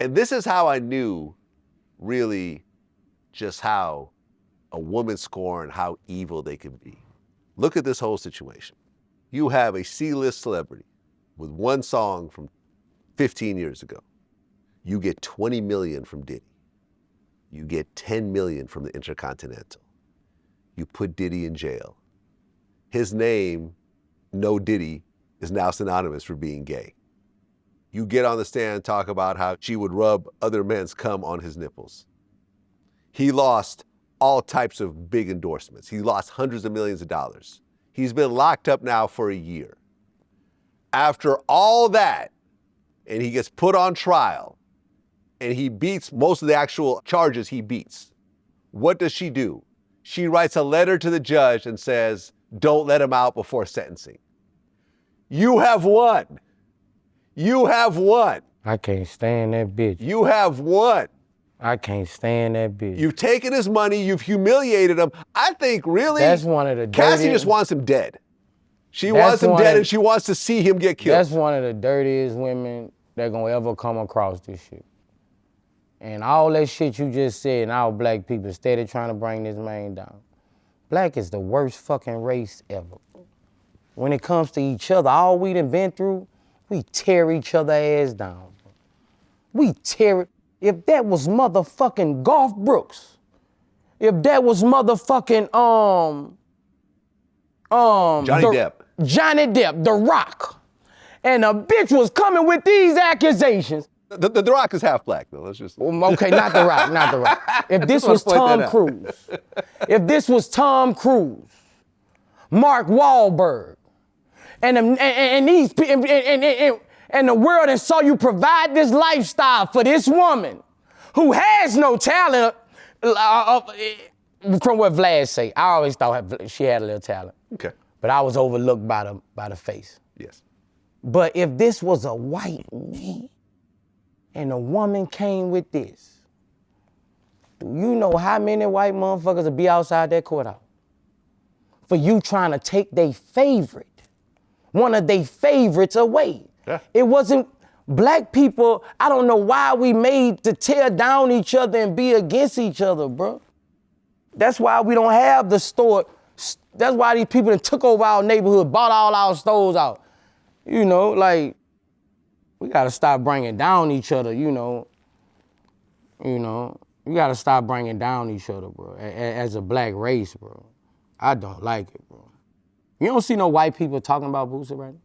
And this is how I knew really just how a woman scorn, how evil they can be. Look at this whole situation. You have a C-list celebrity with one song from 15 years ago. You get 20 million from Diddy. You get 10 million from the Intercontinental. You put Diddy in jail. His name, No Diddy, is now synonymous for being gay. You get on the stand, talk about how she would rub other men's cum on his nipples. He lost all types of big endorsements. He lost hundreds of millions of dollars. He's been locked up now for a year. After all that, and he gets put on trial, and he beats most of the actual charges he beats, what does she do? She writes a letter to the judge and says, don't let him out before sentencing. You have won. You have won. I can't stand that bitch. You have won. I can't stand that bitch. You've taken his money, you've humiliated him. I think really, that's one of the Cassie just wants him dead. She wants him dead and she wants to see him get killed. That's one of the dirtiest women that gonna ever come across this shit. And all that shit you just said, and our black people steady trying to bring this man down. Black is the worst fucking race ever. When it comes to each other, all we done been through, we tear each other ass down. We tear it. If that was motherfucking Garth Brooks, if that was motherfucking Johnny Depp, The Rock, and a bitch was coming with these accusations. The Rock is half black though. Let's just. Okay, not The Rock, not The Rock. If this was Tom Cruise, if this was Tom Cruise, Mark Wahlberg, and the world and saw you provide this lifestyle for this woman who has no talent, from what Vlad say, I always thought she had a little talent. Okay. But I was overlooked by the face. Yes. But if this was a white man and a woman came with this, do you know how many white motherfuckers would be outside that courthouse? For you trying to take their favorite, one of their favorites away. Yeah. It wasn't black people. I don't know why we made to tear down each other and be against each other, bro. That's why we don't have the store. That's why these people that took over our neighborhood, bought all our stores out. You know, like, we gotta stop bringing down each other, you know. We gotta stop bringing down each other, bro, as a black race, bro. I don't like it, bro. You don't see no white people talking about Boosie right now.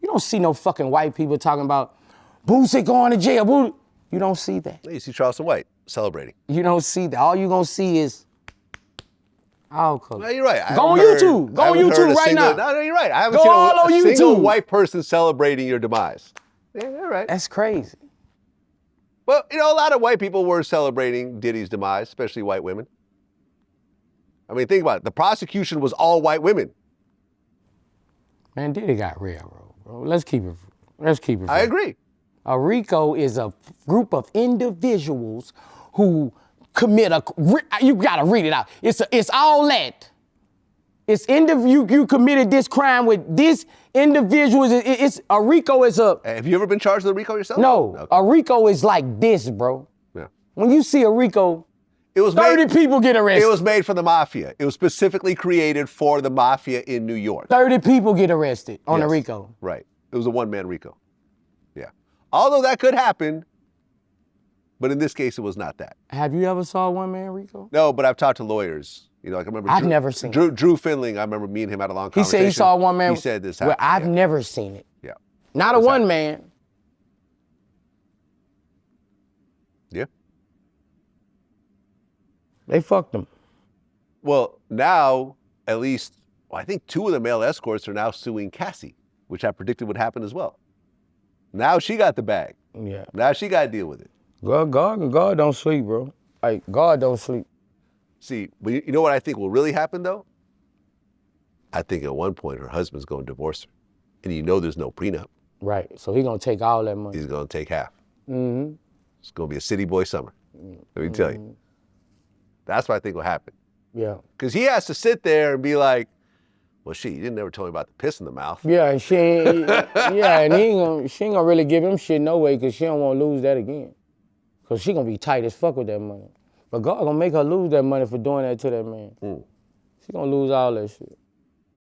You don't see no fucking white people talking about Boosie going to jail. Boosie. You don't see that. You see Charleston White celebrating. You don't see that. All you gonna see is all color. No, you're right. Go on YouTube. Go on YouTube right now. No, you're right. I haven't Go all seen on a single YouTube. white person celebrating your demise. Yeah, you're right. That's crazy. Well, you know, a lot of white people were celebrating Diddy's demise, especially white women. I mean, think about it. The prosecution was all white women. Man, Diddy got railroad, bro. Let's keep it. I agree. A RICO is a group of individuals who commit you gotta read it out. It's all that. It's you committed this crime with this individual. It's a RICO is a. Have you ever been charged with a RICO yourself? No, okay. A RICO is like this, bro. Yeah. When you see a RICO, it was 30 people get arrested. It was made for the mafia. It was specifically created for the mafia in New York. 30 people get arrested on a RICO. Right. It was a one-man RICO. Yeah. Although that could happen, but in this case, it was not that. Have you ever saw a one-man RICO? No, but I've talked to lawyers. You know, like I remember. I've never seen it. Drew Finling. I remember me and him had a long conversation. He said he saw a one-man. He said this happened. Well, I've never seen it. Yeah. Not a one-man. Yeah. They fucked him. Well, now, at least, I think 2 of the male escorts are now suing Cassie, which I predicted would happen as well. Now she got the bag. Yeah. Now she got to deal with it. God don't sleep, bro. Like, God don't sleep. See, but you know what I think will really happen, though? I think at one point her husband's going to divorce her. And you know there's no prenup. Right. So he's going to take all that money. He's going to take half. Mm-hmm. It's going to be a city boy summer. Let me tell you. That's what I think will happen. Yeah. Because he has to sit there and be like, Well, shit, you didn't never tell me about the piss in the mouth. Yeah, and she ain't, and she ain't gonna really give him shit no way because she don't want to lose that again. Because she gonna be tight as fuck with that money. But God gonna make her lose that money for doing that to that man. She gonna lose all that shit.